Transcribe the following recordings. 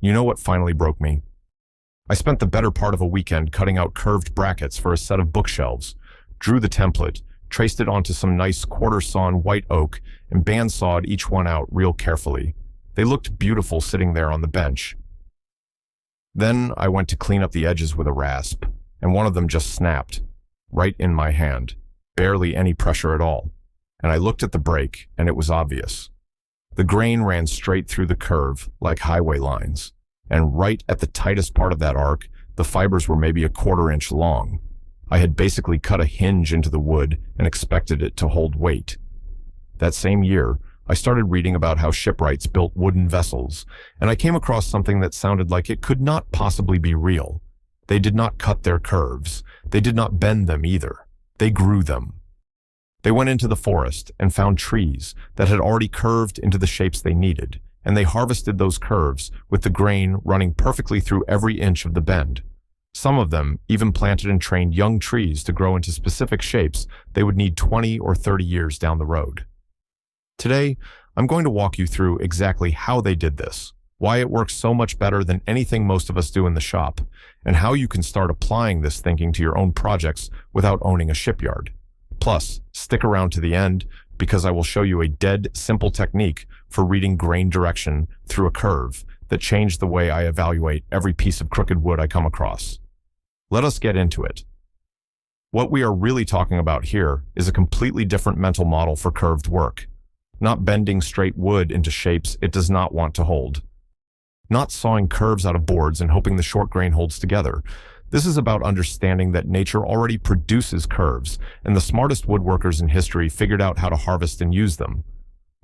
You know what finally broke me? I spent the better part of a weekend cutting out curved brackets for a set of bookshelves, drew the template, traced it onto some nice quarter-sawn white oak, and bandsawed each one out real carefully. They looked beautiful sitting there on the bench. Then I went to clean up the edges with a rasp, and one of them just snapped, right in my hand. Barely any pressure at all. And I looked at the break, and it was obvious. The grain ran straight through the curve, like highway lines, and right at the tightest part of that arc, the fibers were maybe a quarter-inch long. I had basically cut a hinge into the wood and expected it to hold weight. That same year, I started reading about how shipwrights built wooden vessels, and I came across something that sounded like it could not possibly be real. They did not cut their curves. They did not bend them either. They grew them. They went into the forest and found trees that had already curved into the shapes they needed, and they harvested those curves with the grain running perfectly through every inch of the bend. Some of them even planted and trained young trees to grow into specific shapes they would need 20 or 30 years down the road. Today, I'm going to walk you through exactly how they did this, why it works so much better than anything most of us do in the shop, and how you can start applying this thinking to your own projects without owning a shipyard. Plus, stick around to the end because I will show you a dead simple technique for reading grain direction through a curve that changed the way I evaluate every piece of crooked wood I come across. Let us get into it. What we are really talking about here is a completely different mental model for curved work. Not bending straight wood into shapes it does not want to hold. Not sawing curves out of boards and hoping the short grain holds together. This is about understanding that nature already produces curves, and the smartest woodworkers in history figured out how to harvest and use them.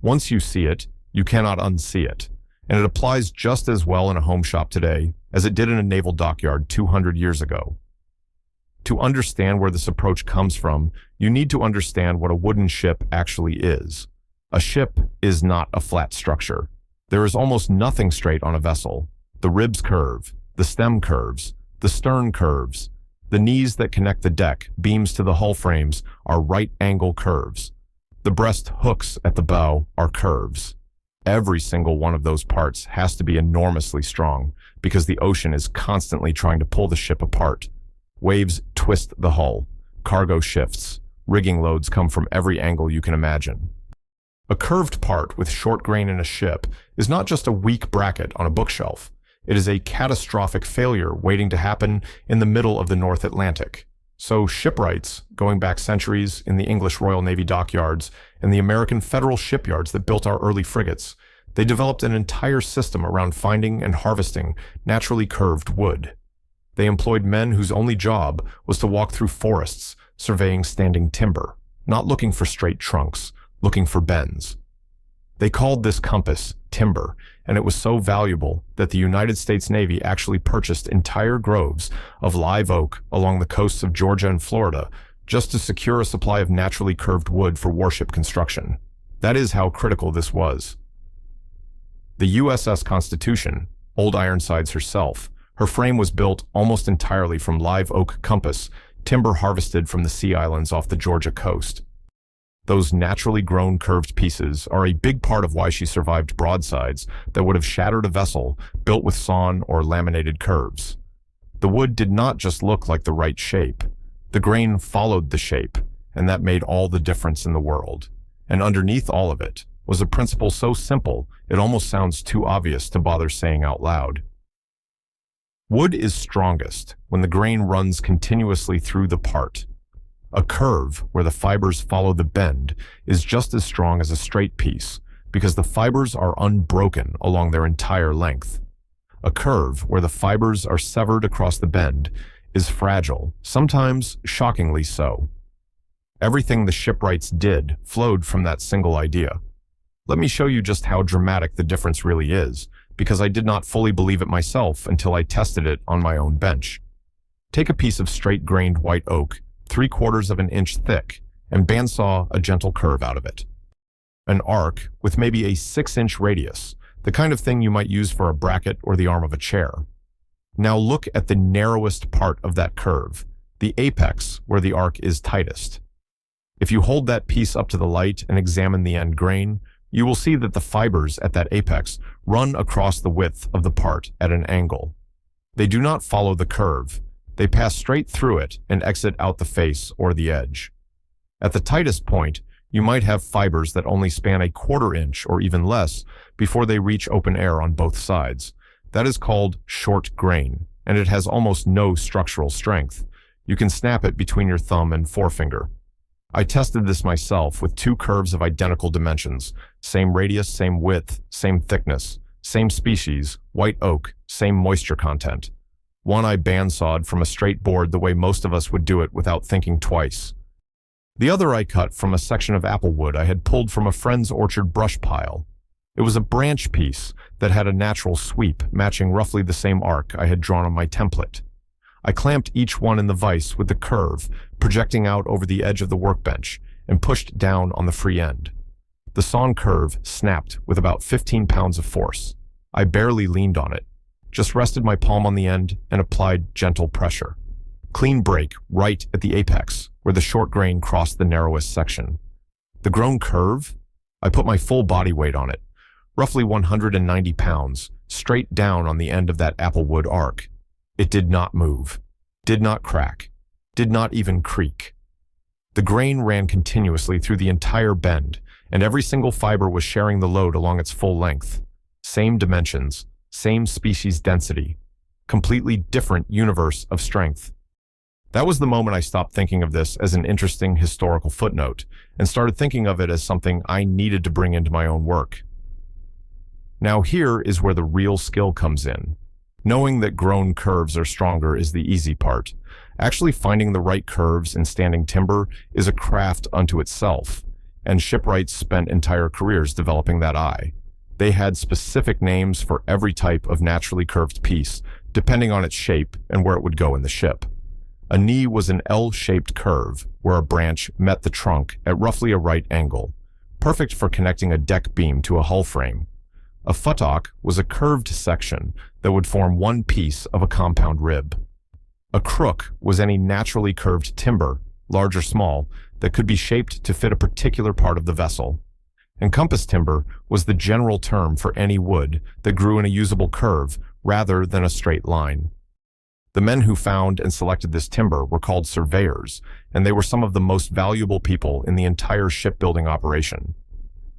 Once you see it, you cannot unsee it, and it applies just as well in a home shop today as it did in a naval dockyard 200 years ago. To understand where this approach comes from, you need to understand what a wooden ship actually is. A ship is not a flat structure. There is almost nothing straight on a vessel. The ribs curve, the stem curves, the stern curves. The knees that connect the deck, beams to the hull frames, are right-angle curves. The breast hooks at the bow are curves. Every single one of those parts has to be enormously strong because the ocean is constantly trying to pull the ship apart. Waves twist the hull. Cargo shifts. Rigging loads come from every angle you can imagine. A curved part with short grain in a ship is not just a weak bracket on a bookshelf. It is a catastrophic failure waiting to happen in the middle of the North Atlantic. So shipwrights, going back centuries in the English Royal Navy dockyards and the American federal shipyards that built our early frigates, they developed an entire system around finding and harvesting naturally curved wood. They employed men whose only job was to walk through forests, surveying standing timber, not looking for straight trunks, looking for bends. They called this compass timber, and it was so valuable that the United States Navy actually purchased entire groves of live oak along the coasts of Georgia and Florida just to secure a supply of naturally curved wood for warship construction. That is how critical this was. The USS Constitution, Old Ironsides herself, her frame was built almost entirely from live oak compass, timber harvested from the Sea Islands off the Georgia coast. Those naturally grown curved pieces are a big part of why she survived broadsides that would have shattered a vessel built with sawn or laminated curves. The wood did not just look like the right shape. The grain followed the shape, and that made all the difference in the world. And underneath all of it was a principle so simple it almost sounds too obvious to bother saying out loud. Wood is strongest when the grain runs continuously through the part. A curve where the fibers follow the bend is just as strong as a straight piece because the fibers are unbroken along their entire length. A curve where the fibers are severed across the bend is fragile, sometimes shockingly so. Everything the shipwrights did flowed from that single idea. Let me show you just how dramatic the difference really is, because I did not fully believe it myself until I tested it on my own bench. Take a piece of straight-grained white oak 3/4 of an inch thick, and bandsaw a gentle curve out of it. An arc with maybe a 6-inch radius, the kind of thing you might use for a bracket or the arm of a chair. Now look at the narrowest part of that curve, the apex where the arc is tightest. If you hold that piece up to the light and examine the end grain, you will see that the fibers at that apex run across the width of the part at an angle. They do not follow the curve. They pass straight through it and exit out the face or the edge. At the tightest point, you might have fibers that only span a quarter inch or even less before they reach open air on both sides. That is called short grain, and it has almost no structural strength. You can snap it between your thumb and forefinger. I tested this myself with two curves of identical dimensions, same radius, same width, same thickness, same species, white oak, same moisture content. One I bandsawed from a straight board the way most of us would do it without thinking twice. The other I cut from a section of apple wood I had pulled from a friend's orchard brush pile. It was a branch piece that had a natural sweep matching roughly the same arc I had drawn on my template. I clamped each one in the vise with the curve projecting out over the edge of the workbench and pushed down on the free end. The sawn curve snapped with about 15 pounds of force. I barely leaned on it, just rested my palm on the end and applied gentle pressure. Clean break right at the apex where the short grain crossed the narrowest section. The grown curve? I put my full body weight on it, roughly 190 pounds, straight down on the end of that apple wood arc. It did not move, did not crack, did not even creak. The grain ran continuously through the entire bend, and every single fiber was sharing the load along its full length. Same dimensions, same species density, completely different universe of strength. That was the moment I stopped thinking of this as an interesting historical footnote and started thinking of it as something I needed to bring into my own work. Now here is where the real skill comes in. Knowing that grown curves are stronger is the easy part. Actually finding the right curves in standing timber is a craft unto itself, and shipwrights spent entire careers developing that eye. They had specific names for every type of naturally curved piece, depending on its shape and where it would go in the ship. A knee was an L-shaped curve where a branch met the trunk at roughly a right angle, perfect for connecting a deck beam to a hull frame. A futtock was a curved section that would form one piece of a compound rib. A crook was any naturally curved timber, large or small, that could be shaped to fit a particular part of the vessel. And compass timber was the general term for any wood that grew in a usable curve rather than a straight line. The men who found and selected this timber were called surveyors, and they were some of the most valuable people in the entire shipbuilding operation.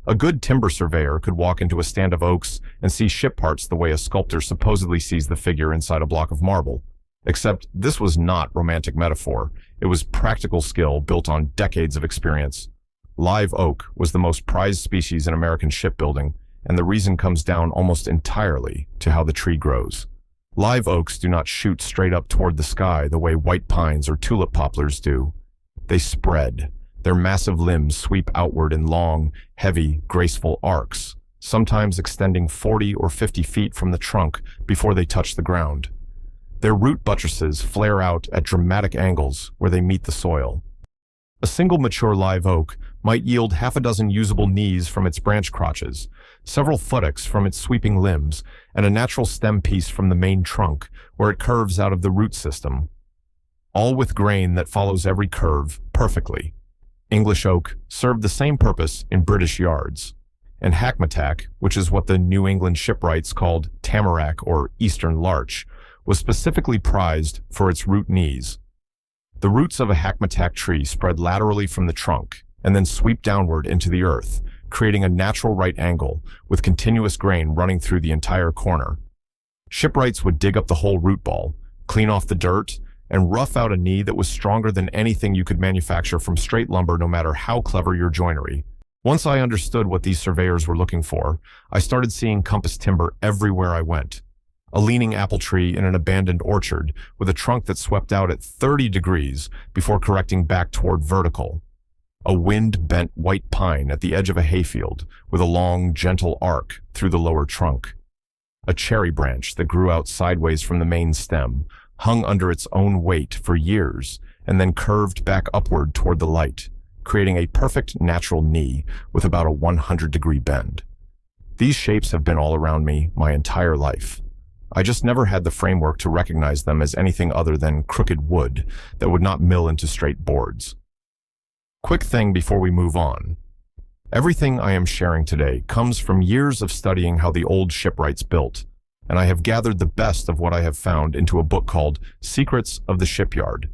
A good timber surveyor could walk into a stand of oaks and see ship parts the way a sculptor supposedly sees the figure inside a block of marble. Except this was not romantic metaphor. It was practical skill built on decades of experience. Live oak was the most prized species in American shipbuilding, and the reason comes down almost entirely to how the tree grows. Live oaks do not shoot straight up toward the sky the way white pines or tulip poplars do. They spread. Their massive limbs sweep outward in long, heavy, graceful arcs, sometimes extending 40 or 50 feet from the trunk before they touch the ground. Their root buttresses flare out at dramatic angles where they meet the soil. A single mature live oak might yield half a dozen usable knees from its branch crotches, several futtocks from its sweeping limbs, and a natural stem piece from the main trunk where it curves out of the root system. All with grain that follows every curve perfectly. English oak served the same purpose in British yards, and hackmatack, which is what the New England shipwrights called tamarack or eastern larch, was specifically prized for its root knees. The roots of a hackmatack tree spread laterally from the trunk and then sweep downward into the earth, creating a natural right angle with continuous grain running through the entire corner. Shipwrights would dig up the whole root ball, clean off the dirt, and rough out a knee that was stronger than anything you could manufacture from straight lumber, no matter how clever your joinery. Once I understood what these surveyors were looking for, I started seeing compass timber everywhere I went. A leaning apple tree in an abandoned orchard with a trunk that swept out at 30 degrees before correcting back toward vertical. A wind-bent white pine at the edge of a hayfield with a long, gentle arc through the lower trunk. A cherry branch that grew out sideways from the main stem, hung under its own weight for years, and then curved back upward toward the light, creating a perfect natural knee with about a 100-degree bend. These shapes have been all around me my entire life. I just never had the framework to recognize them as anything other than crooked wood that would not mill into straight boards. Quick thing before we move on. Everything I am sharing today comes from years of studying how the old shipwrights built, and I have gathered the best of what I have found into a book called Secrets of the Shipyard.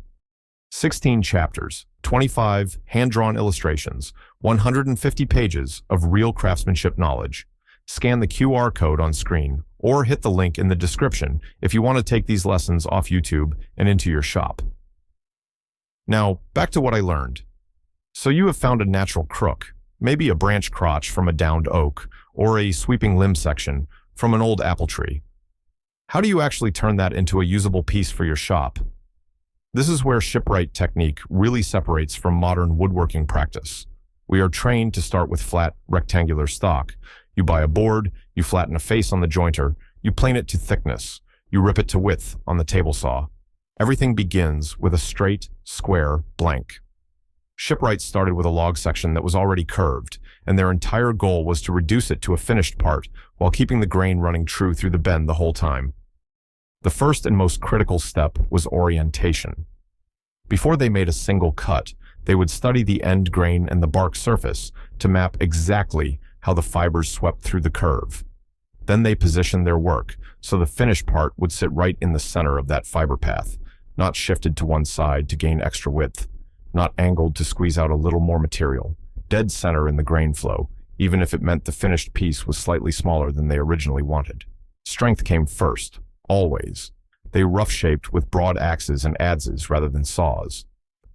16 chapters, 25 hand-drawn illustrations, 150 pages of real craftsmanship knowledge. Scan the QR code on screen or hit the link in the description if you want to take these lessons off YouTube and into your shop. Now, back to what I learned. So you have found a natural crook, maybe a branch crotch from a downed oak or a sweeping limb section from an old apple tree. How do you actually turn that into a usable piece for your shop? This is where Shipwright technique really separates from modern woodworking practice. We are trained to start with flat, rectangular stock. You buy a board, you flatten a face on the jointer, you plane it to thickness, you rip it to width on the table saw. Everything begins with a straight, square blank. Shipwrights started with a log section that was already curved, and their entire goal was to reduce it to a finished part while keeping the grain running true through the bend the whole time. The first and most critical step was orientation. Before they made a single cut, they would study the end grain and the bark surface to map exactly how the fibers swept through the curve. Then they positioned their work so the finished part would sit right in the center of that fiber path, not shifted to one side to gain extra width, not angled to squeeze out a little more material, dead center in the grain flow, even if it meant the finished piece was slightly smaller than they originally wanted. Strength came first, always. They rough-shaped with broad axes and adzes rather than saws.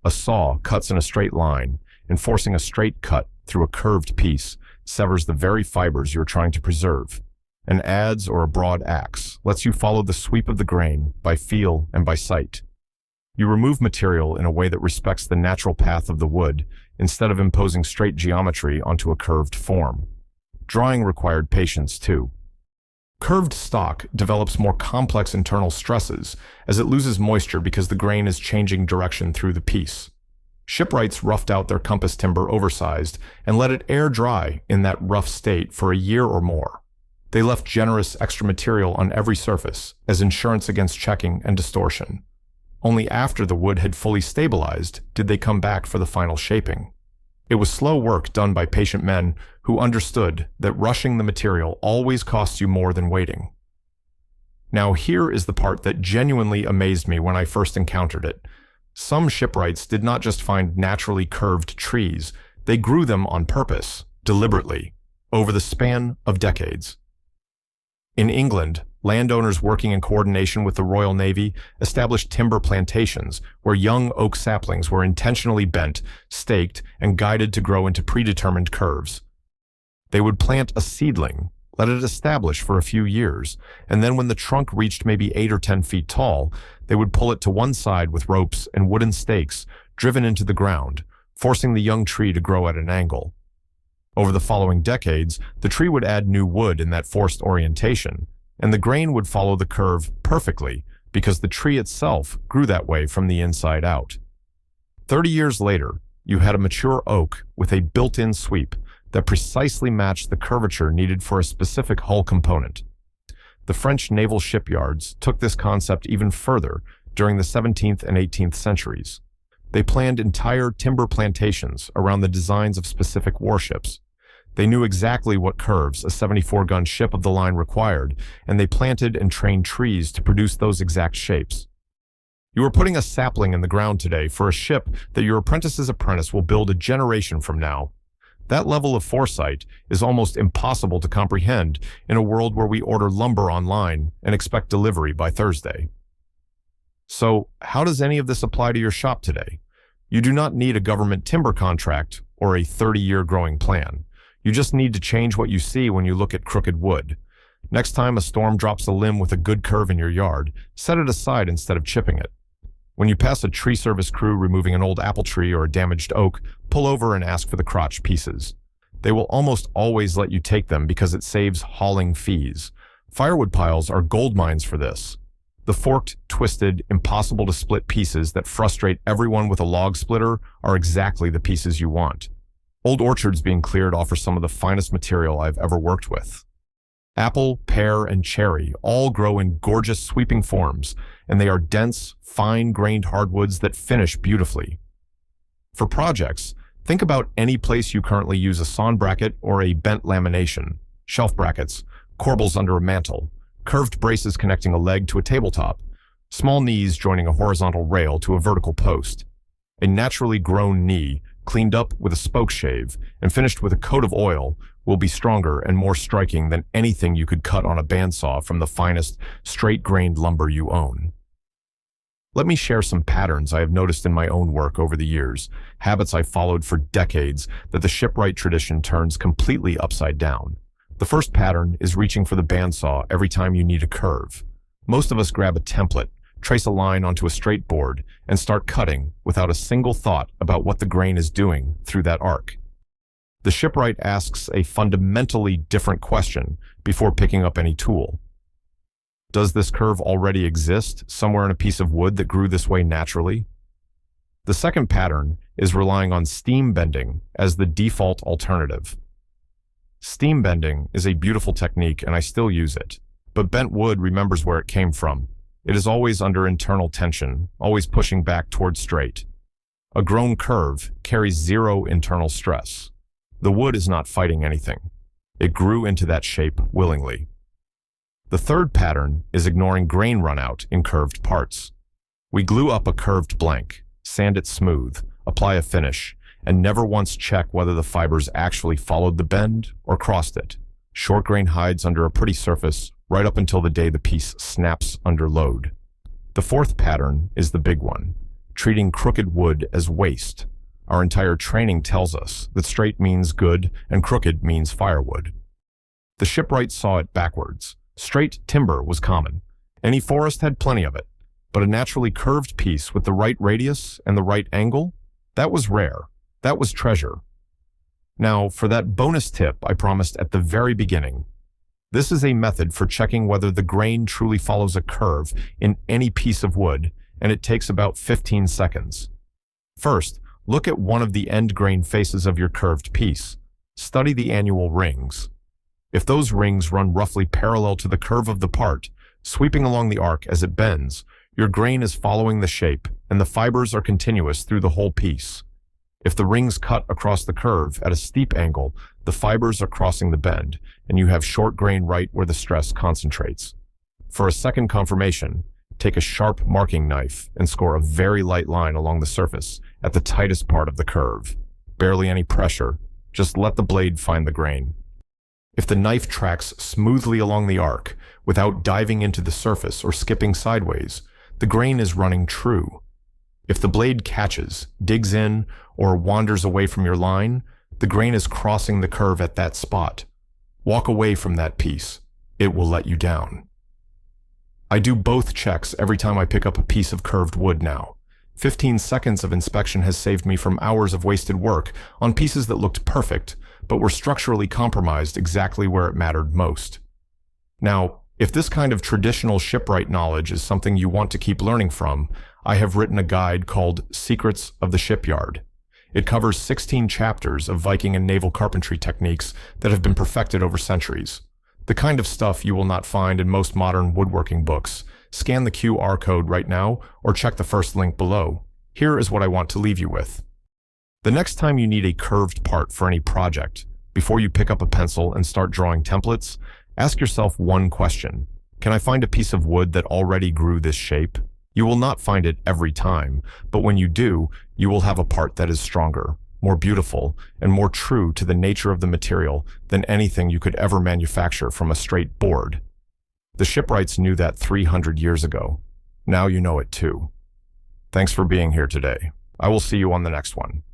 A saw cuts in a straight line, and forcing a straight cut through a curved piece severs the very fibers you're trying to preserve. An adze or a broad axe lets you follow the sweep of the grain by feel and by sight. You remove material in a way that respects the natural path of the wood instead of imposing straight geometry onto a curved form. Drawing required patience too. Curved stock develops more complex internal stresses as it loses moisture because the grain is changing direction through the piece. Shipwrights roughed out their compass timber oversized and let it air dry in that rough state for a year or more. They left generous extra material on every surface as insurance against checking and distortion. Only after the wood had fully stabilized did they come back for the final shaping. It was slow work done by patient men who understood that rushing the material always costs you more than waiting. Now here is the part that genuinely amazed me when I first encountered it. Some shipwrights did not just find naturally curved trees, they grew them on purpose, deliberately, over the span of decades. In England, landowners working in coordination with the Royal Navy established timber plantations where young oak saplings were intentionally bent, staked, and guided to grow into predetermined curves. They would plant a seedling, let it establish for a few years, and then when the trunk reached maybe 8 or 10 feet tall, they would pull it to one side with ropes and wooden stakes driven into the ground, forcing the young tree to grow at an angle. Over the following decades, the tree would add new wood in that forced orientation, and the grain would follow the curve perfectly because the tree itself grew that way from the inside out. 30 years later, you had a mature oak with a built-in sweep that precisely matched the curvature needed for a specific hull component. The French naval shipyards took this concept even further during the 17th and 18th centuries. They planned entire timber plantations around the designs of specific warships. They knew exactly what curves a 74-gun ship of the line required, and they planted and trained trees to produce those exact shapes. You are putting a sapling in the ground today for a ship that your apprentice's apprentice will build a generation from now. That level of foresight is almost impossible to comprehend in a world where we order lumber online and expect delivery by Thursday. So, how does any of this apply to your shop today? You do not need a government timber contract or a 30-year growing plan. You just need to change what you see when you look at crooked wood. Next time a storm drops a limb with a good curve in your yard, set it aside instead of chipping it. When you pass a tree service crew removing an old apple tree or a damaged oak, pull over and ask for the crotch pieces. They will almost always let you take them because it saves hauling fees. Firewood piles are gold mines for this. The forked, twisted, impossible to split pieces that frustrate everyone with a log splitter are exactly the pieces you want. Old orchards being cleared offer some of the finest material I've ever worked with. Apple, pear, and cherry all grow in gorgeous sweeping forms, and they are dense, fine-grained hardwoods that finish beautifully. For projects, Think about any place you currently use a sawn bracket or a bent lamination, shelf brackets, corbels under a mantel, curved braces connecting a leg to a tabletop, small knees joining a horizontal rail to a vertical post. A naturally grown knee, cleaned up with a spoke shave and finished with a coat of oil, will be stronger and more striking than anything you could cut on a bandsaw from the finest, straight-grained lumber you own. Let me share some patterns I have noticed in my own work over the years, habits I followed for decades that the shipwright tradition turns completely upside down. The first pattern is reaching for the bandsaw every time you need a curve. Most of us grab a template, trace a line onto a straight board, and start cutting without a single thought about what the grain is doing through that arc. The shipwright asks a fundamentally different question before picking up any tool. Does this curve already exist somewhere in a piece of wood that grew this way naturally? The second pattern is relying on steam bending as the default alternative. Steam bending is a beautiful technique and I still use it, but bent wood remembers where it came from. It is always under internal tension, always pushing back toward straight. A grown curve carries zero internal stress. The wood is not fighting anything. It grew into that shape willingly. The third pattern is ignoring grain runout in curved parts. We glue up a curved blank, sand it smooth, apply a finish, and never once check whether the fibers actually followed the bend or crossed it. Short grain hides under a pretty surface right up until the day the piece snaps under load. The fourth pattern is the big one, treating crooked wood as waste. Our entire training tells us that straight means good and crooked means firewood. The shipwright saw it backwards. Straight timber was common. Any forest had plenty of it, but a naturally curved piece with the right radius and the right angle, that was rare. That was treasure. Now, for that bonus tip I promised at the very beginning, this is a method for checking whether the grain truly follows a curve in any piece of wood, and it takes about 15 seconds. First, look at one of the end grain faces of your curved piece. Study the annual rings. If those rings run roughly parallel to the curve of the part, sweeping along the arc as it bends, your grain is following the shape and the fibers are continuous through the whole piece. If the rings cut across the curve at a steep angle, the fibers are crossing the bend, and you have short grain right where the stress concentrates. For a second confirmation, take a sharp marking knife and score a very light line along the surface at the tightest part of the curve. Barely any pressure, just let the blade find the grain. If the knife tracks smoothly along the arc without diving into the surface or skipping sideways, the grain is running true. If the blade catches, digs in, or wanders away from your line, the grain is crossing the curve at that spot. Walk away from that piece. It will let you down. I do both checks every time I pick up a piece of curved wood now. 15 seconds of inspection has saved me from hours of wasted work on pieces that looked perfect, but were structurally compromised exactly where it mattered most. Now, if this kind of traditional shipwright knowledge is something you want to keep learning from, I have written a guide called Secrets of the Shipyard. It covers 16 chapters of Viking and naval carpentry techniques that have been perfected over centuries. The kind of stuff you will not find in most modern woodworking books. Scan the QR code right now or check the first link below. Here is what I want to leave you with. The next time you need a curved part for any project, before you pick up a pencil and start drawing templates, ask yourself one question. Can I find a piece of wood that already grew this shape? You will not find it every time, but when you do, you will have a part that is stronger, more beautiful, and more true to the nature of the material than anything you could ever manufacture from a straight board. The Shipwrights knew that 300 years ago. Now you know it too. Thanks for being here today. I will see you on the next one.